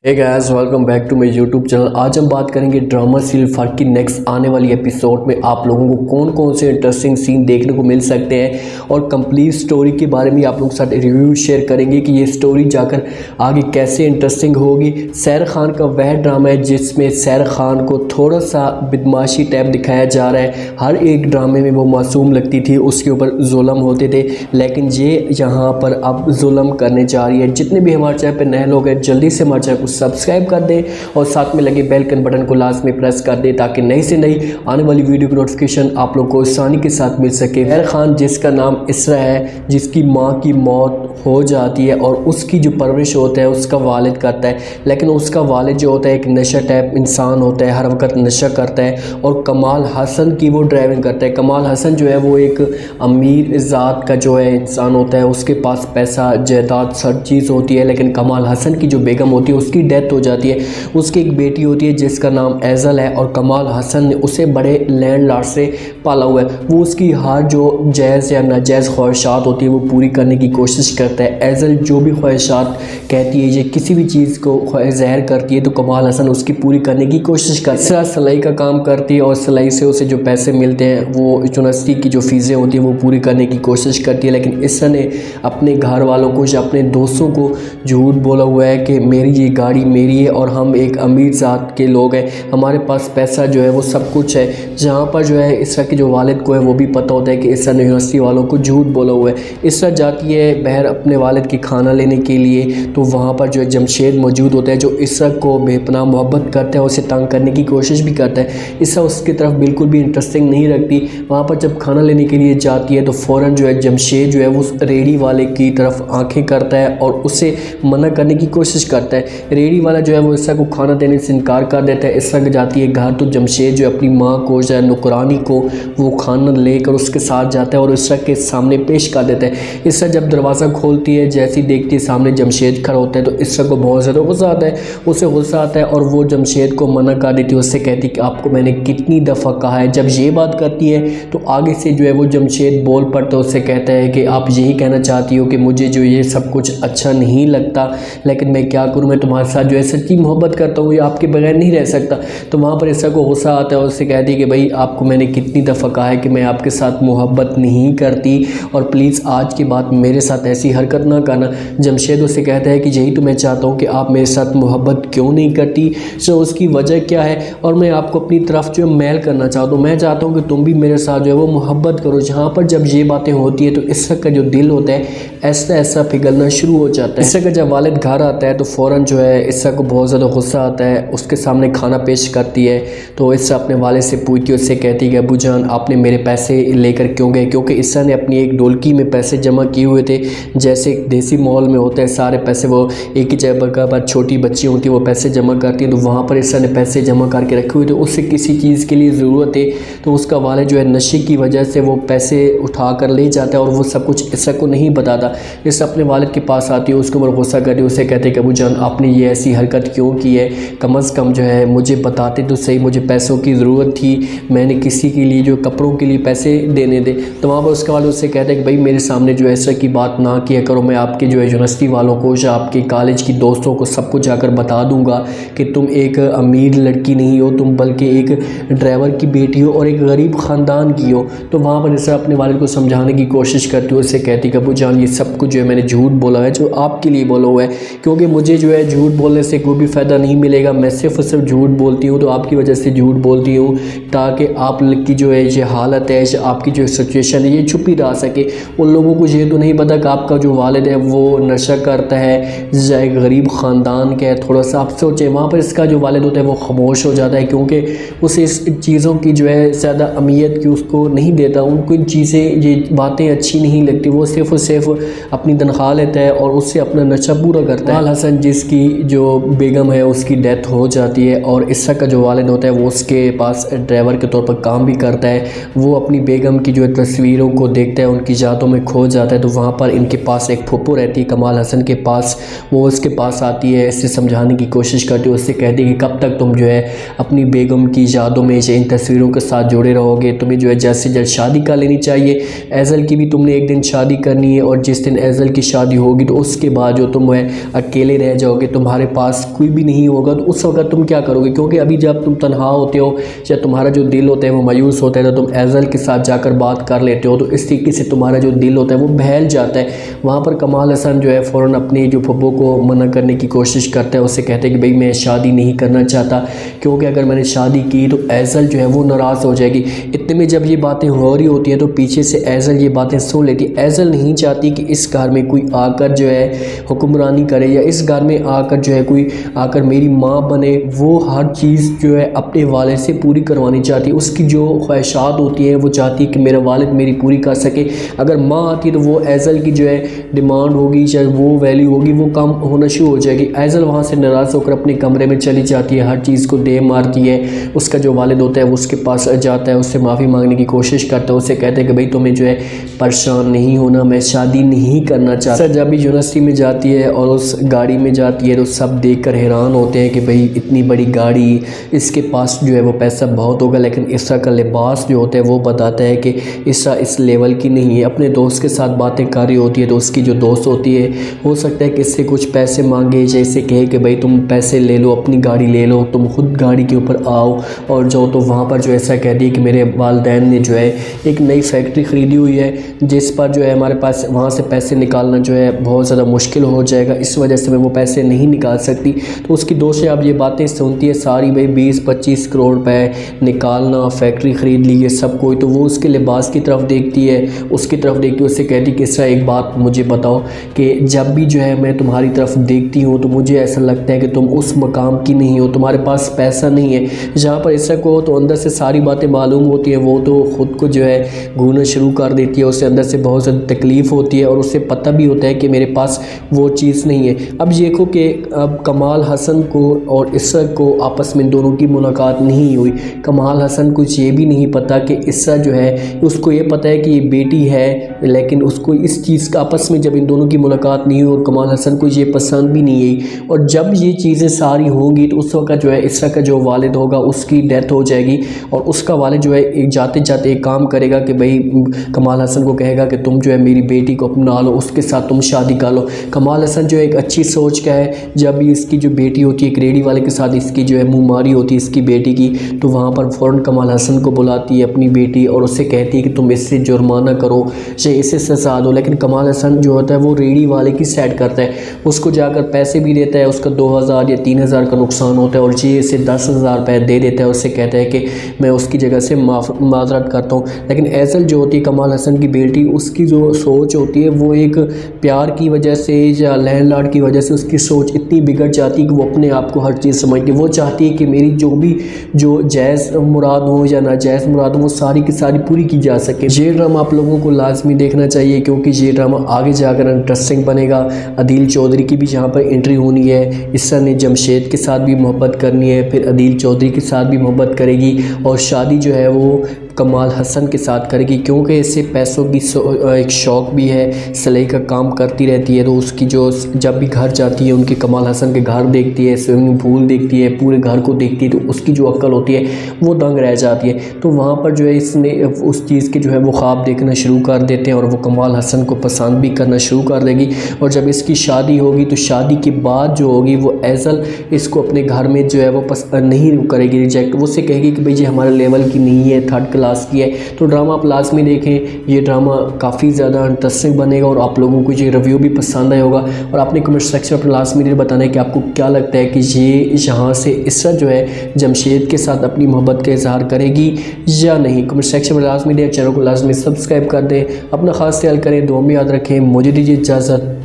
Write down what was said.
Hey guys, welcome back to my YouTube channel. आज हम बात करेंगे ड्रामा सीरियल फर्क की नेक्स्ट आने वाली एपिसोड में आप लोगों को कौन कौन से इंटरेस्टिंग सीन देखने को मिल सकते हैं और कंप्लीट स्टोरी के बारे में आप लोगों के साथ रिव्यू शेयर करेंगे कि ये स्टोरी जाकर आगे कैसे इंटरेस्टिंग होगी। सैर खान का वह ड्रामा है जिसमें सैर खान को थोड़ा सा बदमाशी टाइप दिखाया जा रहा है। हर एक ड्रामे में वो मासूम लगती थी, उसके ऊपर जुल्म होते थे, लेकिन ये यहाँ पर अब जुल्म करने जा रही है। जितने भी हमारे चैनल पर नए लोग हैं जल्दी से हमारे चैनल को सब्सक्राइब कर दें और साथ में लगे बेल के बटन को लास्ट में प्रेस कर दें ताकि नई से नई आने वाली वीडियो की नोटिफिकेशन आप लोग को आसानी के साथ मिल सके। सैर खान जिसका नाम इसरा है, जिसकी माँ की मौत हो जाती है और उसकी जो परवरिश होता है उसका वालिद करता है, लेकिन उसका वालिद जो होता है एक नशा टाइप इंसान होता है, हर वक्त नशा करता है और कमाल हसन की वो ड्राइविंग करता है। कमाल हसन जो है वो एक अमीर ज़ात का जो है इंसान होता है, उसके पास पैसा जायदाद सब चीज़ होती है, लेकिन कमाल हसन की जो बेगम होती है उसकी डेथ हो जाती है। उसकी एक बेटी होती है जिसका नाम एजल है और कमाल हसन ने उसे बड़े लैंडलॉर्ड से पाला हुआ है। वो उसकी हर जो जायज़ या नाजायज़ ख्वाहिशात होती है वो पूरी करने की कोशिश करता है। एजल जो भी ख्वाहिशात कहती है, ये किसी भी चीज़ को ज़ाहिर करती है तो कमाल हसन उसकी पूरी करने की कोशिश करता है। इसरा सिलाई का काम करती है और सिलाई से उसे जो पैसे मिलते हैं वो यूनिवर्सिटी की जो फ़ीसें होती हैं वो पूरी करने की कोशिश करती है, लेकिन इसरा ने अपने घर वालों को या अपने दोस्तों को झूठ बोला हुआ है कि मेरी ये गाड़ी मेरी है और हम एक अमीर ज़ात के लोग हैं, हमारे पास पैसा जो है वो सब कुछ है। जहाँ पर जो है इसरा के जो वालिद को है वो भी पता होता है कि इसरा ने यूनिवर्सिटी वालों को झूठ बोला हुआ है। इसरा जाती है बहर अपने वालिद की खाना लेने के लिए, तो वहाँ पर जो है जमशेद मौजूद होता है जो इसरा को बेपनाह मोहब्बत करता है, उसे तंग करने की कोशिश भी करता है। इसरा उसकी तरफ बिल्कुल भी इंटरेस्टिंग नहीं रखती। वहाँ पर जब खाना लेने के लिए जाती है तो फ़ौरन जो है जमशेद जो है वो रेडी वाले की तरफ आँखें करता है और उसे मना करने की कोशिश करता है। रेडी वाला जो है वो इसरा को खाना देने से इनकार कर देता है। इसरा जाती है घर तो जमशेद जो अपनी माँ को जो है नुकरानी को वो खाना लेकर उसके साथ जाता है और इसरा के सामने पेश कर देता है। इसरा जब दरवाज़ा खोलती है, जैसी देखती है सामने जमशेद खड़ा होता है तो इसरा को बहुत ज़्यादा गुस्सा आता है। उसे गुस्सा आता है और वो जमशेद को मना कर देती है। उससे कहती कि आपको मैंने कितनी दफ़ा कहा है। जब ये बात करती है तो आगे से जो है वो जमशेद बोल पड़ता है, उससे कहता है कि आप यही कहना चाहती हो कि मुझे जो ये सब कुछ अच्छा नहीं लगता, लेकिन मैं क्या करूँ, मैं तुम्हारे साथ जो है सच्ची मोहब्बत करता हूँ, ये आपके बगैर नहीं रह सकता। तो वहाँ पर इसरा को गुस्सा आता है और उससे कहती है कि भाई आपको मैंने कितनी दफ़ा कहा है कि मैं आपके साथ मोहब्बत नहीं करती और प्लीज़ आज के बाद मेरे साथ ऐसी हरकत ना करना। जमशेद उससे कहता है कि यही तो मैं चाहता हूँ कि आप मेरे साथ मोहब्बत क्यों नहीं करती, सो उसकी वजह क्या है और मैं आपको अपनी तरफ जो मैल करना चाहता हूँ। मैं चाहता हूँ कि तुम भी मेरे साथ जो है वो मोहब्बत करो। जहाँ पर जब ये बातें होती है तो इसरा का जो दिल होता है ऐसा ऐसा पिघलना शुरू हो जाता है। इसरा का जब वालिद घर आता है तो फ़ौरन जो है इसरा को बहुत ज़्यादा गुस्सा आता है। उसके सामने खाना पेश करती है तो इसरा अपने वालिद से पूछती है, उससे कहती है कि अबू जान आपने मेरे पैसे लेकर क्यों गए, क्योंकि इसरा ने अपनी एक ढोलकी में पैसे जमा किए हुए थे। जैसे देसी माहौल में होते हैं सारे पैसे वो एक ही जगह पर छोटी बच्ची होती है वो पैसे जमा करती हैं, तो वहाँ पर इसरा ने पैसे जमा करके रखे हुए थे। उससे किसी चीज़ के लिए ज़रूरत है तो उसका वालिद जो है नशे की वजह से वो पैसे उठा कर ले जाता है और वो सब कुछ इसरा को नहीं बताता। इसरा अपने वालिद के पास आती है, उसके ऊपर गुस्सा करती है, उससे कहते हैं कि अबू जान आपने ये ऐसी हरकत क्यों की है, कम अज़ कम जो है मुझे बताते तो सही, मुझे पैसों की ज़रूरत थी, मैंने किसी के लिए जो कपड़ों के लिए पैसे देने दे। तो वहाँ पर उसके वाले उससे कहते हैं कि भाई मेरे सामने जो ऐसा की बात ना किया करो, मैं आपके जो है यूनिवर्सिटी वालों को या आपके कॉलेज की दोस्तों को सबको जाकर बता दूंगा कि तुम एक अमीर लड़की नहीं हो, तुम बल्कि एक ड्राइवर की बेटी हो और एक गरीब ख़ानदान की हो। तो वहाँ पर इसरा अपने वालिद को समझाने की कोशिश करती है, उससे कहती कि अबू जान ये सब कुछ जो है मैंने झूठ बोला है, जो आपके लिए बोला हुआ है, क्योंकि मुझे जो है झूठ बोलने से कोई भी फ़ायदा नहीं मिलेगा। मैं सिर्फ और सिर्फ झूठ बोलती हूँ तो आपकी वजह से झूठ बोलती हूँ ताकि आप की जो है ये हालत है, आपकी जो सिचुएशन है ये छुपी रह सके। उन लोगों को ये तो नहीं पता कि आपका जो वालिद है वो नशा करता है या एक गरीब ख़ानदान का है। थोड़ा सा आप सोचें। वहाँ पर इसका जो वालिद होता है वो खामोश हो जाता है क्योंकि उसे इस चीज़ों की जो है ज़्यादा अहमियत की उसको नहीं देता, उनको इन चीज़ें ये बातें अच्छी नहीं लगती। वो सिर्फ और सिर्फ अपनी तनख्वाह लेता है और उससे अपना नशा पूरा करता है। कमाल हसन जिसकी जो बेगम है उसकी डेथ हो जाती है और इसरा का जो वालिद होता है वो उसके पास ड्राइवर के तौर पर काम भी करता है। वो अपनी बेगम की जो तस्वीरों को देखता है, उनकी यादों में खो जाता है। तो वहाँ पर इनके पास एक फुप्पो रहती है कमाल हसन के पास, वो उसके पास आती है, इसे समझाने की कोशिश करती है। उससे कहती है कि कब तक तुम जो है अपनी बेगम की यादों में इन तस्वीरों के साथ जुड़े रहोगे, तुम्हें जो है जल्द से जल्द शादी कर लेनी चाहिए। एजल की भी तुमने एक दिन शादी करनी है और जिस दिन एजल की शादी होगी तो उसके बाद जो तुम है अकेले रह जाओगे, तुम्हारे तुम्हारे पास कोई भी नहीं होगा, तो उस वक्त तुम क्या करोगे? क्योंकि अभी जब तुम तन्हा होते हो या तुम्हारा जो दिल होता है वो मायूस होता है, तो तुम एज़ल के साथ जाकर बात कर लेते हो, तो इस तरीके से तुम्हारा जो दिल होता है वो बहल जाता है। वहाँ पर कमाल हसन जो है फ़ौरन अपनी जो फब्बो को मना करने की कोशिश करता है, उससे कहते हैं कि भाई मैं शादी नहीं करना चाहता, क्योंकि अगर मैंने शादी की तो एज़ल जो है वो नाराज़ हो जाएगी। इतने में जब ये बातें हो रही होती हैं तो पीछे से एज़ल ये बातें सुन लेती है। एज़ल नहीं चाहती कि इस घर में कोई आकर जो है हुक्मरानी करे, या इस घर में आकर जो है कोई आकर मेरी माँ बने। वो हर चीज़ जो है अपने वालिद से पूरी करवानी चाहती है। उसकी जो ख्वाहिशात होती हैं वो चाहती है कि मेरा वालिद मेरी पूरी कर सके। अगर माँ आती तो वो एज़ल की जो है डिमांड होगी, चाहे वो वैल्यू होगी, वो कम होना शुरू हो जाएगी। एज़ल वहाँ से नाराज़ होकर अपने कमरे में चली जाती है, हर चीज़ को दे मारती है। उसका जो वालिद होता है वो उसके पास जाता है, उससे माफ़ी मांगने की कोशिश करता है, उससे कहते हैं कि भाई तुम्हें जो है परेशान नहीं होना, मैं शादी नहीं करना चाहता। जब भी यूनिवर्सिटी में जाती है और उस गाड़ी में जाती है तो सब देखकर हैरान होते हैं कि भाई इतनी बड़ी गाड़ी, इसके पास जो है वो पैसा बहुत होगा, लेकिन इसरा का लिबास जो होता है वो बताता है कि इसरा इस लेवल की नहीं है। अपने दोस्त के साथ बातें कर रही होती है तो उसकी जो दोस्त होती है हो सकता है कि इससे कुछ पैसे मांगे, जैसे कहे कि भाई तुम पैसे ले लो, अपनी गाड़ी ले लो, तुम खुद गाड़ी के ऊपर आओ और जाओ। तो वहाँ पर जो ऐसा कह दी कि मेरे वालिदैन ने जो है एक नई फैक्ट्री ख़रीदी हुई है, जिस पर जो है हमारे पास वहाँ से पैसे निकालना जो है बहुत ज़्यादा मुश्किल हो जाएगा, इस वजह से मैं वो पैसे नहीं निकाल सकती। तो उसकी दोस्त से अब ये बातें सुनती है सारी, भाई 20-25 करोड़ रुपए निकालना, फैक्ट्री ख़रीद ली, ये सब कोई। तो वो उसके लिबास की तरफ देखती है, उसकी तरफ देखती है, उससे कहती कि इसरा एक बात मुझे बताओ कि जब भी जो है मैं तुम्हारी तरफ देखती हूँ तो मुझे ऐसा लगता है कि तुम उस मकाम की नहीं हो, तुम्हारे पास पैसा नहीं है। जहाँ पर इसरा को तो अंदर से सारी बातें मालूम होती है, वो तो ख़ुद को जो है घूरना शुरू कर देती है, उससे अंदर से बहुत ज़्यादा तकलीफ़ होती है और उससे पता भी होता है कि मेरे पास वो चीज़ नहीं है। अब देखो कि अब कमाल हसन को और इसरा को आपस में दोनों की मुलाकात नहीं हुई। कमाल हसन को ये भी नहीं पता कि इसरा जो है, उसको ये पता है कि ये बेटी है, लेकिन उसको इस चीज़ का आपस में जब इन दोनों की मुलाकात नहीं हुई और कमाल हसन को ये पसंद भी नहीं आई, और जब ये चीज़ें सारी होंगी तो उस वक्त जो है इसरा का जो वालिद होगा उसकी डेथ हो जाएगी, और उसका वालिद जो है एक जाते जाते एक काम करेगा कि भाई कमाल हसन को कहेगा कि तुम जो है मेरी बेटी को अपना लो, उसके साथ तुम शादी कर लो। कमाल हसन जो है एक अच्छी सोच का है, जब इसकी जो बेटी होती है एक रेडी वाले के साथ इसकी जो है मुँहमारी होती है इसकी बेटी की, तो वहाँ पर फ़ौरन कमाल हसन को बुलाती है अपनी बेटी और उससे कहती है कि तुम इससे जुर्माना करो, चाहे इससे सजा दो। लेकिन कमाल हसन जो होता है वो रेडी वाले की साइड करता है, उसको जाकर पैसे भी देता है, उसका 2000 या 3000 का नुकसान होता है और ये इसे 10,000 रुपये दे देता है, उससे कहता है कि मैं उसकी जगह से माजरत करता हूँ। लेकिन एज़ल जो होती है कमाल हसन की बेटी, उसकी जो सोच होती है वो एक प्यार की वजह से या लैंडलॉर्ड की वजह से उसकी सोच इतनी बिगड़ जाती है कि वो अपने आप को हर चीज़ समझती है। वो चाहती है कि मेरी जो जायज़ मुराद हो या नाजायज़ मुराद हो वो सारी की सारी पूरी की जा सके। ये ड्रामा आप लोगों को लाजमी देखना चाहिए, क्योंकि ये ड्रामा आगे जाकर इंटरेस्टिंग बनेगा। अदील चौधरी की भी यहाँ पर एंट्री होनी है, इसरा ने जमशेद के साथ भी मोहब्बत करनी है, फिर अदील चौधरी के साथ भी मोहब्बत करेगी, और शादी जो है वो कमाल हसन के साथ करेगी, क्योंकि इससे पैसों की एक शौक़ भी है, सिलाई का काम करती रहती है। तो उसकी जो जब भी घर जाती है उनके कमाल हसन के घर देखती है, स्विमिंग पूल देखती है, पूरे घर को देखती है, तो उसकी जो अक्ल होती है वो दंग रह जाती है। तो वहाँ पर जो है इसने उस चीज़ के जो है वो ख्वाब देखना शुरू कर देते हैं और वो कमाल हसन को पसंद भी करना शुरू कर देगी। और जब इसकी शादी होगी तो शादी के बाद जो होगी वो एज़ल इसको अपने घर में जो है वो पसंद नहीं करेगी, रिजेक्ट, वो उससे कहेगी कि भाई ये हमारे लेवल की नहीं है, थर्ड क्लास की है। तो ड्रामा आप लास्ट में देखें, ये ड्रामा काफ़ी ज़्यादा इंटरेस्टिंग बनेगा और आप लोगों को ये रिव्यू भी पसंद आया होगा। और आपने कमेंट सेक्शन में लास्ट में बताना है कि आपको क्या लगता है कि ये यहाँ से इसरा जो है जमशेद के साथ अपनी मोहब्बत का इजहार करेगी या नहीं। कमेंट सेक्शन में लास्ट में चैनल को लाजमी सब्सक्राइब कर दें, अपना खास ख्याल करें, दुआ में याद रखें। मुझे दीजिए इजाज़त।